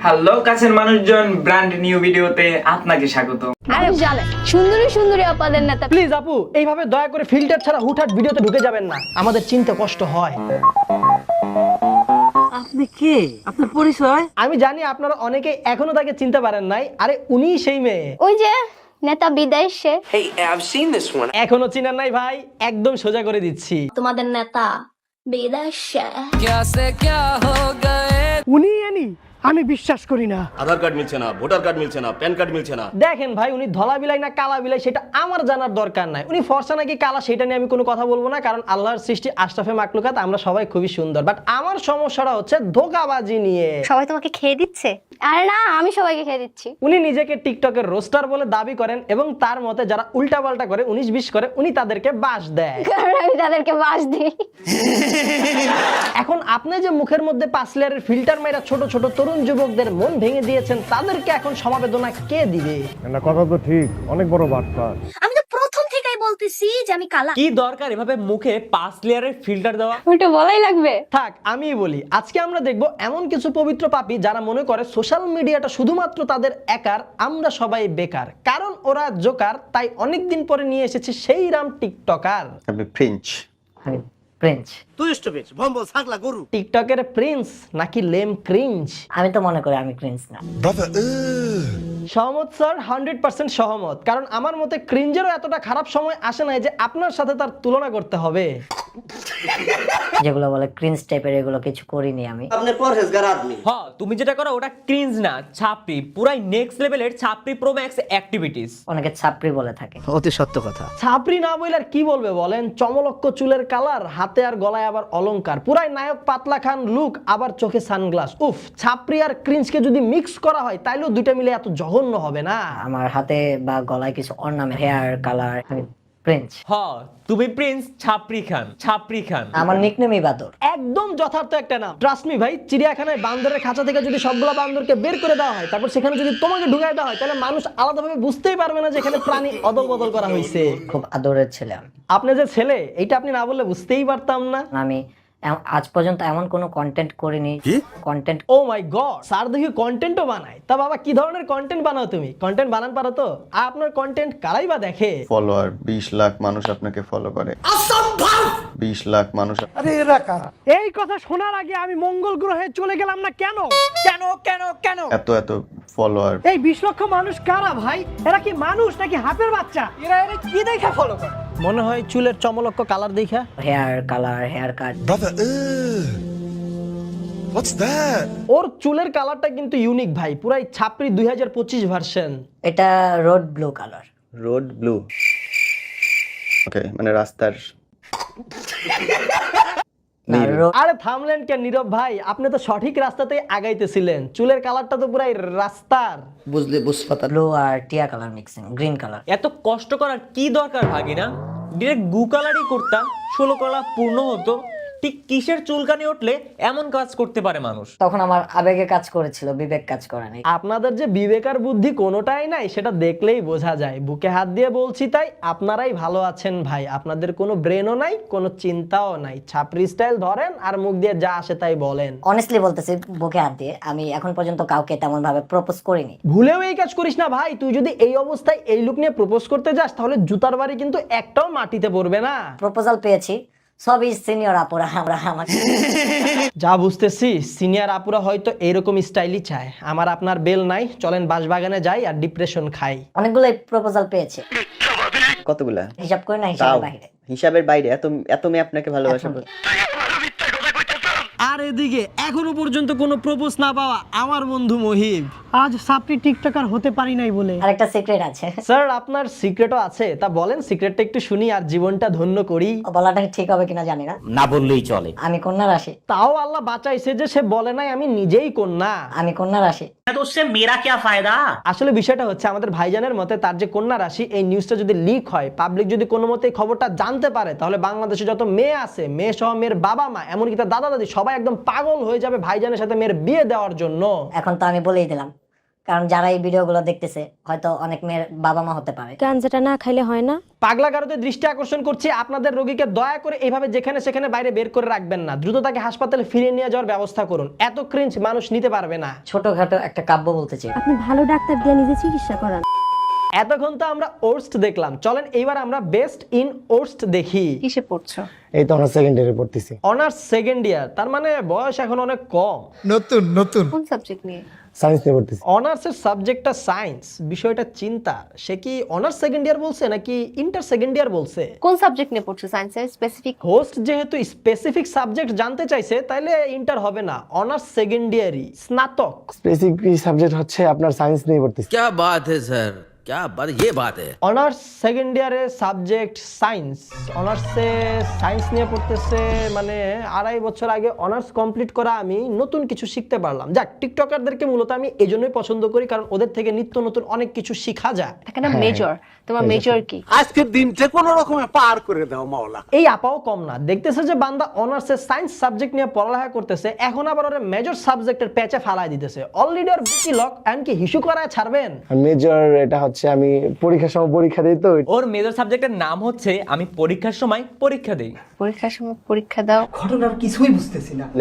Hello কাছের মানুষজন, brand new ভিডিওতে আপনাকে স্বাগত। আরে জানেন সুন্দরী সুন্দরী আপাদের নেতা। প্লিজ আপু, এইভাবে দয়া করে ফিল্টার ছাড়া হুটহাট ভিডিওতে ঢুকে যাবেন না, আমাদের চিনতে কষ্ট হয়। আপনি কে? আপনার পরিচয়? আমি জানি আপনারা অনেকে এখনো তাকে চিনতে পারেন নাই। আরে উনিই সেই মেয়ে। ওই যে নেতা বিদায় সে। Hey, I've seen this one. এখনো চিনেন নাই ভাই? একদম সোজা করে দিচ্ছি, তোমাদের নেতা বিদায় সে। উনিই এনি। আমি বিশ্বাস করি না। আধার কার্ড মিলছে না, ভোটার কার্ড মিলছে না, প্যান কার্ড মিলছে না। দেখেন ভাই, উনি ধলা বিলাই না কালা বিলাই সেটা আমার জানার দরকার নাই। উনি ফর্সা নাকি কালা সেটা নিয়ে আমি কোনো কথা বলবো না, কারণ আল্লাহর সৃষ্টি আশরাফে মাকলুকাত, আমরা সবাই খুবই সুন্দর। বাট আমার সমস্যাটা হচ্ছে ধোঁকাবাজি নিয়ে। সবাই তোমাকে খেয়ে দিচ্ছে? আরে না, আমি সবাইকে খেয়ে দিচ্ছি। উনি নিজেকে টিকটকের রোস্টার বলে দাবি করেন এবং তার মতে যারা উল্টাপাল্টা করে 19-20 করে উনি তাদেরকে বাস দেয়। কারণ আমি তাদেরকে বাস দিই। এখন আপনি যে মুখের মধ্যে 5 লেয়ারের ফিল্টার মাইরা ছোট ছোট তরুণ যুবকদের মন ভেঙে দিয়েছেন, তাদেরকে এখন সমবেদনা কে দিবে? না, কথা তো ঠিক, অনেক বড় বাটপা। আমি তো প্রথম থেকেই বলতেছি যে আমি কালা। কি দরকার এভাবে মুখে 5 লেয়ারের ফিল্টার দেওয়া? ওটা বলাই লাগবে। থাক, আমিই বলি। আজকে আমরা দেখব এমন কিছু পবিত্র পাপী যারা মনে করে সোশ্যাল মিডিয়াটা শুধুমাত্র তাদের একার, আমরা সবাই বেকার। কারণ ওরা জোকার, তাই অনেকদিন পরে নিয়ে এসেছে সেই রাম টিকটকার। আমি প্রিন্স। প্রিন্স। তুই স্টপেজ ভম্বল ছাগলা গরু। টিকটকের প্রিন্স নাকি লেম ক্রিঞ্জ? আমি তো মনে করি আমি প্রিন্স না। সহমত স্যার, 100% সহমত। কারণ আমার মতে ক্রিঞ্জেরও এতটা খারাপ সময় আসে নাই যে আপনার সাথে তার তুলনা করতে হবে। যেগুলো বলে ক্রিন্স টাইপের, এগুলো কিছু করিনি আমি। আপনি পরহেজগার আদমি। হ্যাঁ, তুমি যেটা করো ওটা ক্রিঞ্জ না, ছাপরি। পুরাই নেক্সট লেভেলের ছাপরি প্রো ম্যাক্স অ্যাক্টিভিটিস। অনেকে ছাপরি বলে থাকে। অতি সত্য কথা। ছাপরি না বইলে আর কি বলবে বলেন? চমলক্ষ চুলের কালার, হাতে আর গলায় আবার অলংকার, পুরাই নায়ক পাতলা খান লুক, আবার চোখে সানগ্লাস। উফ, ছাপরি আর ক্রিঞ্জকে যদি মিক্স করা হয় তাইলেও দুইটা মিলে এত জঘন্য হবে না। আমার হাতে বা গলায় কিছু অর্নামেন্ট, হেয়ার কালার। আমি প্রিন্স। হ্যাঁ, তুমি প্রিন্স ছাপরি খান, ছাপরি খান। আমার নিকনেমই বাদর। একদম যথার্থ একটা নাম। ট্রাস্ট মি ভাই, চিড়িয়াখানায় বান্দরের খাঁচা থেকে যদি সবগুলা বান্দরকে বের করে দেওয়া হয়, তারপর সেখানে যদি তোমাকে ঢুকাই দেওয়া হয়, তাহলে মানুষ আলাদাভাবে বুঝতেই পারবে না যে এখানে প্রাণী অদল বদল করা হয়েছে। খুব আদরের ছেলে আমি। আপনি যে ছেলে, এইটা আপনি না বললে বুঝতেই পারতাম না। আমি আজ পর্যন্ত এমন কোনো কন্টেন্ট করিনি। কন্টেন্ট ও মাই গড, স্যার দেখি কন্টেন্টও বানায়। তা বাবা, কি ধরনের কন্টেন্ট বানাও তুমি? কন্টেন্ট বানান পারো তো? আর আপনার কন্টেন্ট কারাই বা দেখে? ফলোয়ার 20 লাখ মানুষ আপনাকে ফলো করে। 20 লাখ মানুষ। এই কথা শোনার আগে আমি মঙ্গল গ্রহে চলে গেলাম না কেন? এত এত ফলোয়ার। এই 20 লক্ষ মানুষ কারা ভাই? এরা কি মানুষ নাকি হাতের বাচ্চা? এরা কি দেখে ফলো করে? মনে হয় চুলের চমলক্ষ কালার দেখা। Hair colour, hair cut. ওর চুলের কালারটা কিন্তু ইউনিক ভাই, পুরাই ছাপরি 2025 ভার্সন। এটা road blue colour. Road blue. Okay, মানে রাস্তার। না, আরে থামলেন কেন নীরব ভাই? আপনি তো সঠিক রাস্তাতেই আগাইতেছিলেন। চুলের কালারটা তো পুরাই রাস্তার। বুঝলে বুঝপাতা। ব্লু আর টিয়া কালার মিক্সিং, গ্রিন কালার। এত কষ্ট করার কি দরকার ভাগিনা? ডিরেক্ট গু কালারই করতাম, 16 কলা পূর্ণ হতো। ঠিক কিসের চুলকানি উঠলে এমন কাজ করতে পারে মানুষ? তখন আমার আবেগে কাজ করেছিল, বিবেক কাজ করেনি। আপনাদের যে বিবেকার বুদ্ধি কোনোটাই নাই, সেটা দেখলেই বোঝা যায়। বুকে হাত দিয়ে বলছি তাই, আপনারাই ভালো আছেন ভাই। আপনাদের কোনো ব্রেনও নাই, কোনো চিন্তাও নাই। ছাপরি স্টাইল ধরেন আর মুখ দিয়ে যা আসে তাই বলেন। অনেস্টলি বলতেছি, বুকে হাত দিয়ে, আমি এখন পর্যন্ত কাউকে তেমন ভাবে প্রপোজ করিনি। ভুলেও এই কাজ করিস না ভাই। তুই যদি এই অবস্থায় এই লুক নিয়ে প্রপোজ করতে যাস, তাহলে জুতার বাড়ি কিন্তু একটাও মাটিতে পড়বে না। প্রপোজাল পেয়েছি, সবই সিনিয়র আপুরা। আমরা আমাকে যা বুঝতেছি, সিনিয়র আপুরা হয়তো এইরকম স্টাইলই চায়। আমার আপনার বেল নাই, চলেন বাঁশবাগানে যাই আর ডিপ্রেশন খাই। অনেকগুলোই প্রপোজাল পেয়েছি। কতগুলা? হিসাব করি না, হিসাবের বাইরে। হিসাবের বাইরে? এত এত মেয়ে আপনাকে ভালোবাসে? আর এদিকে এখনো পর্যন্ত কোনো প্রপোজ না পাওয়া আমার বন্ধু মহিব। আজ সাপড়ি টিকটকার হতে পারি নাই বলে। আরেকটা সিক্রেট আছে। স্যার, আপনার সিক্রেটও আছে? তা বলেন, সিক্রেটটা একটু শুনি আর জীবনটা ধন্য করি। বলাটা ঠিক হবে কিনা জানি না। না বললেই চলে। আমি কন্যা রাশি। তাও আল্লাহ বাঁচাইছে যে সে বলে নাই আমি নিজেই কন্যা। আমি কন্যা রাশি। আসলে বিষয়টা হচ্ছে, আমাদের ভাইজানের মতে তার যে কন্যা রাশি, এই নিউজটা যদি লিক হয়, পাবলিক যদি কোনো মতে এই খবরটা জানতে পারে, তাহলে বাংলাদেশে যত মেয়ে আছে, মেয়ে সহ মেয়ের বাবা মা, এমনকি তার দাদা দাদি, সবাই একদম পাগল হয়ে যাবে ভাইজানের সাথে মেয়ের বিয়ে দেওয়ার জন্য। এখন তো আমি বলেই দিলাম, কারণ যারা এই ভিডিওগুলো দেখতেছে হয়তো অনেক মেয়ের বাবা মা হতে পারে। গাঞ্জাটা না খাইলে হয় না। পাগলা গারদের দৃষ্টি আকর্ষণ করছি, আপনাদের রোগীকে দয়া করে এইভাবে যেখানে সেখানে বাইরে বের করে রাখবেন না, দ্রুত তাকে হাসপাতালে ফিরিয়ে নিয়ে যাওয়ার ব্যবস্থা করুন। এত ক্রিঞ্জ মানুষ নিতে পারবে না। ছোটখাটো একটা কাব্য বলতে চাই। আপনি ভালো ডাক্তার দিয়ে নিজে চিকিৎসা করান। এতক্ষণ তো আমরা ওর্স্ট দেখলাম, চলেন এইবার আমরা বেস্ট ইন ওর্স্ট দেখি। কিসে পড়ছো? এই তো আমরা সেকেন্ড ইয়ারে পড়তেছি। অনার্স সেকেন্ড ইয়ার, তার মানে বয়স এখন অনেক কম। কোন সাবজেক্ট নিয়ে? সায়েন্স নিয়ে পড়তেছি। অনার্সের সাবজেক্টটা সায়েন্স, বিষয়টা চিন্তা। সে কি অনার্স সেকেন্ড ইয়ার বলছে নাকি ইন্টার সেকেন্ড ইয়ার বলছে? কোন সাবজেক্ট নিয়ে পড়ছো? সায়েন্সের স্পেসিফিক? হোস্ট যেহেতু স্পেসিফিক সাবজেক্ট জানতে চাইছে, তাইলে ইন্টার হবে না, অনার্স সেকেন্ড ইয়ারই, স্নাতক। স্পেসিফিক সাবজেক্ট হচ্ছে আপনার সায়েন্স নিয়ে পড়তেছি। क्या बात है सर, क्या बात, ये बात है। অনার্স সেকেন্ড ইয়ারের সাবজেক্ট সায়েন্স, অনার্সে সায়েন্স নিয়ে পড়তেছে, মানে 2.5 বছর আগে অনার্স কমপ্লিট করা আমি নতুন কিছু শিখতে পারলাম। যাক, টিকটকারদেরকে মূলত আমি এই জন্যই পছন্দ করি, কারণ ওদের থেকে নিত্য নতুন অনেক কিছু শেখা যায়। এখানে মেজর, তোমার মেজর কি? আজকের দিনটা কোন রকমে পার করে দাও মাওলা। এই আপাও কম না, দেখতেছে যে বান্দা অনার্সে সায়েন্স সাবজেক্ট নিয়ে পড়ালেখা করতেছে, এখন আবার ওরা মেজর সাবজেক্টের প্যাচে ফালাই দিতেছে। অলরেডি ওর বিকি লক, এমনকি হিসু করায় ছাড়বেন। মেজর এটা হচ্ছে আমি পরীক্ষার সময় পরীক্ষা দিই তো। ওর মেজর সাবজেক্টের নাম হচ্ছে আমি পরীক্ষার সময় পরীক্ষা দেই। পরীক্ষার সময় পরীক্ষা দাও?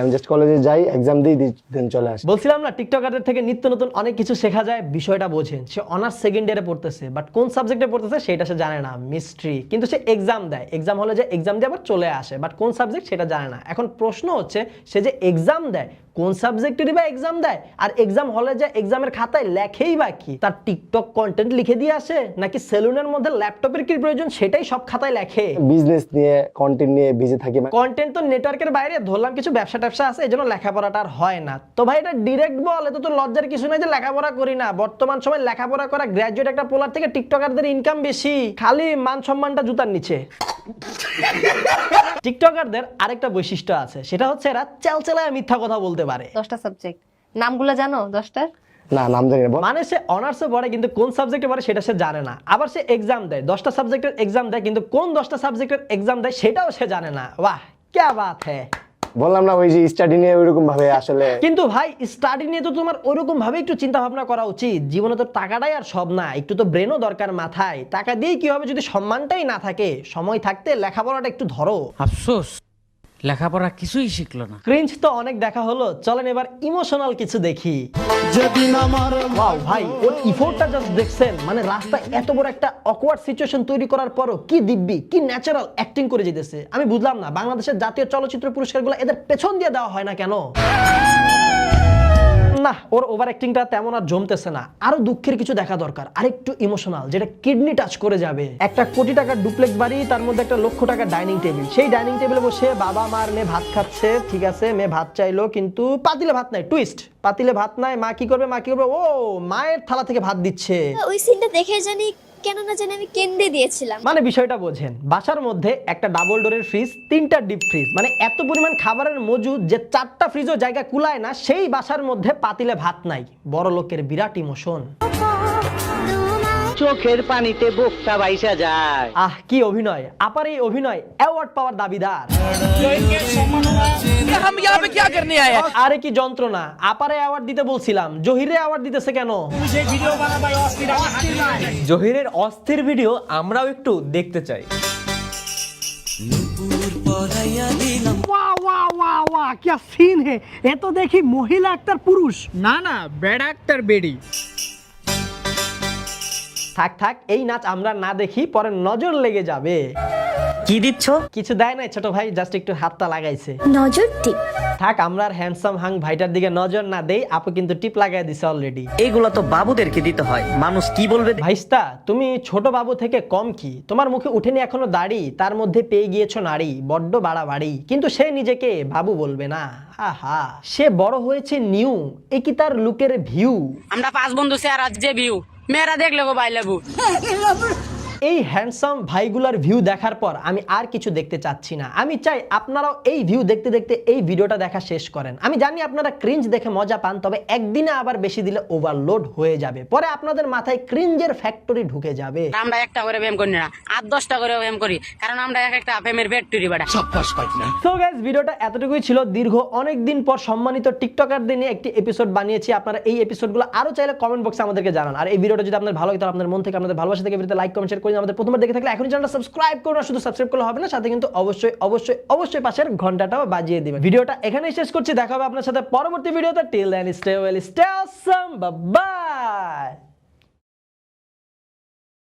আমি জাস্ট কলেজে যাই, এক্সাম দিই, দেন চলে আসি। বলছিলাম না, টিকটকারদের থেকে নিত্য নতুন অনেক কিছু শেখা যায়। বিষয়টা বোঝেন, সে অনার্স সেকেন্ড ইয়ারে পড়তেছে, বাট কোন সাবজেক্টে পড়তেছে সেটা সে জানে না, মিস্ট্রি। কিন্তু সে এক্সাম দেয়, এক্সাম হলে যে এক্সাম দিয়ে আবার চলে আসে, বাট কোন সাবজেক্ট সেটা জানে না। এখন প্রশ্ন হচ্ছে, সে যে এক্সাম দেয় কোন সাবজেক্টেরই বা এক্সাম দেয়, আর এক্সাম হলে যে এক্সামের খাতায় লেখেই বা কি? তার টিকটক কন্টেন্ট লিখে দিয়ে আসে, নাকি সেলুনের মধ্যে ল্যাপটপের কি প্রয়োজন সেটাই সব খাতায় লেখে? বিজনেস নিয়ে কন্টেন্ট নিয়ে বিজি থাকি। কন্টেন্ট তো নেটওয়ার্কের বাইরে, ধরলাম কিছু ব্যবসা ট্যাবসা আছে, এই জন্য লেখাপড়াটা আর হয় না। তো ভাই এটা ডিরেক্ট বল, এত তো লজ্জার কিছু নাই যে লেখাপড়া করি না। বর্তমান সময় লেখাপড়া করা গ্র্যাজুয়েট একটা পোলার থেকে টিকটকারদের ইনকাম বেশি, খালি মান সম্মানটা জুতার নিচে। টিকটকারদের আরেকটা বৈশিষ্ট্য আছে, সেটা হচ্ছে এরা চালচালায় মিথ্যা কথা বলতে পারে। 10টা সাবজেক্ট নামগুলো জানো? 10টার না, নাম জানি না। মানে সে অনার্সে পড়ে কিন্তু কোন সাবজেক্টে পড়ে সেটা সে জানে না। আবার সে এক্সাম দেয়, 10টা সাবজেক্টের এক্সাম দেয়, কিন্তু কোন 10টা সাবজেক্টের এক্সাম দেয় সেটাও সে জানে না। বাহ, क्या बात है। বললাম না, ওই যে স্টাডি নিয়ে ওইরকম ভাবে আসলে। কিন্তু ভাই স্টাডি নিয়ে তো তোমার ওইরকম ভাবে একটু চিন্তা ভাবনা করা উচিত। জীবনে তো টাকাটাই আর সব না, একটু তো ব্রেনও দরকার মাথায়। টাকা দিয়েই কি হবে যদি সম্মানটাই না থাকে? সময় থাকতে লেখাপড়াটা একটু ধরো। আফসোস, লেখাপড়া কিছুই শিখলো না। ক্রিঞ্জ তো অনেক দেখা হলো, চলেন এবার ইমোশনাল কিছু দেখি। ওয়াও ভাই, ওর ইফোর্টটা জাস্ট দেখছেন, মানে রাস্তায় এত বড় একটা অকওয়ার্ড সিচুয়েশন তৈরি করার পরও কি দিব্যি, কি ন্যাচারাল অ্যাক্টিং করে যেতেছে। আমি বুঝলাম না বাংলাদেশের জাতীয় চলচ্চিত্র পুরস্কারগুলো এদের পেছন দিয়ে দেওয়া হয় না কেন? না, ওর ওভার অ্যাক্টিংটা তেমন আর জমতেছে না। আরো দুঃখের কিছু দেখা দরকার, আরেকটু ইমোশনাল, যেটা কিডনি টাচ করে যাবে। 1 কোটি টাকার ডুপ্লেক্স বাড়ি, তার মধ্যে 1 লক্ষ টাকার ডাইনিং টেবিল। সেই ডাইনিং টেবিলে বসে বাবা মার মেয়ে ভাত খাচ্ছে, ঠিক আছে, মেয়ে ভাত চাইলো কিন্তু পাতিলে ভাত নাই। টুইস্ট, পাতিলে ভাত নাই, মা কি করবে? ও মায়ের থালা থেকে ভাত দিচ্ছে। ওই সিনটা দেখে জানি কেন না জানি আমি কেন্দ্রে দিয়েছিলাম। মানে বিষয়টা বোঝেন, বাসার মধ্যে একটা ডাবল ডোরের ফ্রিজ, 3টা ডিপ ফ্রিজ, মানে এত পরিমাণ খাবারের মজুদ যে 4টা ফ্রিজও জায়গা কুলায় না, সেই বাসার মধ্যে পাতিলে ভাত নাই। বড় লোকের বিরাট ইমোশন। চোখের পানিতে বুকটা বাইসা যায়। আহ কি অভিনয়! আপার এই অভিনয় অ্যাওয়ার্ড পাওয়ার দাবিদার। আরে কি যন্ত্রণা! আপারে অ্যাওয়ার্ড দিতে বলছিলাম, জহিরে অ্যাওয়ার্ড দিতেছে কেন? জহিরের অস্থির ভিডিও আমরাও একটু দেখতে চাই। क्या सीन है! এ তো দেখি মহিলা আক্তার পুরুষ। না না, বেড়া আক্তার বেড়ি। থাক থাক, এই নাচ আমরা না দেখি, পরে নজর লেগে যাবে। কি দিচ্ছ? কিছু দেয় নাই ছোট ভাই, জাস্ট একটু হাতটা লাগাইছে। নজর টিপ। থাক, আমরা আর হ্যান্ডসাম হাং ভাইটার দিকে নজর না দেই, আপু কিন্তু টিপ লাগাই দিছে অলরেডি। এইগুলা তো বাবুদেরকে দিতে হয়, মানুষ কি বলবে? ভাইস্তা, তুমি ছোট বাবু থেকে কম কি? তোমার মুখে উঠেনি এখনো দাড়ি, তার মধ্যে পেয়ে গিয়েছো নারী, বড্ড বাড়াবাড়ি। কিন্তু সে নিজেকে বাবু বলবে না। আহা, সে বড় হয়েছে নিউ, এ কি তার লুকের ভিউ? আমরা 5 বন্ধু সে আর আজ যে ভিউ মেয়েরা দেখলে গো ভাই লাগু। এই হ্যান্ডসাম ভাইগুলার ভিউ দেখার পর আমি আর কিছু দেখতে চাচ্ছি না। আমি চাই আপনারাও এই ভিউ দেখতে দেখতে এই ভিডিওটা দেখা শেষ করেন। আমি জানি আপনারা ক্রিঞ্জ দেখে মজা পান, তবে একদিনে আবার বেশি দিলে ওভারলোড হয়ে যাবে, পরে আপনাদের মাথায় ক্রিঞ্জের ফ্যাক্টরি ঢুকে যাবে। আমরা একটা করে ব্যায়াম করি না, 8-10টা করে ব্যায়াম করি, কারণ আমরা এক একটা প্রেমের ফ্যাক্টরি বাড়া। সো গাইস, ভিডিওটা এতটুকুই ছিল। দীর্ঘ অনেক দিন পর সম্মানিত টিকটকারদের নিয়ে একটি এপিসোড বানিয়েছি। আপনারা এই এপিসোডগুলো আরো চাইলে কমেন্ট বক্সে আমাদেরকে জানান। আর এই ভিডিওটা যদি আপনাদের ভালো লাগে, তাহলে আপনাদের মন থেকে, আপনাদের ভালোবাসা থেকে ভিডিওতে লাইক, কমেন্ট, শেয়ার করে আমাদের প্রথমবার দেখে থাকলে এখনই চ্যানেলটা সাবস্ক্রাইব করুন। আর শুধু সাবস্ক্রাইব করলে হবে না, সাথে কিন্তু অবশ্যই অবশ্যই অবশ্যই পাশের ঘন্টাটাও বাজিয়ে দিবেন। ভিডিওটা এখানেই শেষ করছি, দেখা হবে আপনার সাথে পরবর্তী ভিডিওতে। Till then stay well, stay awesome, bye by.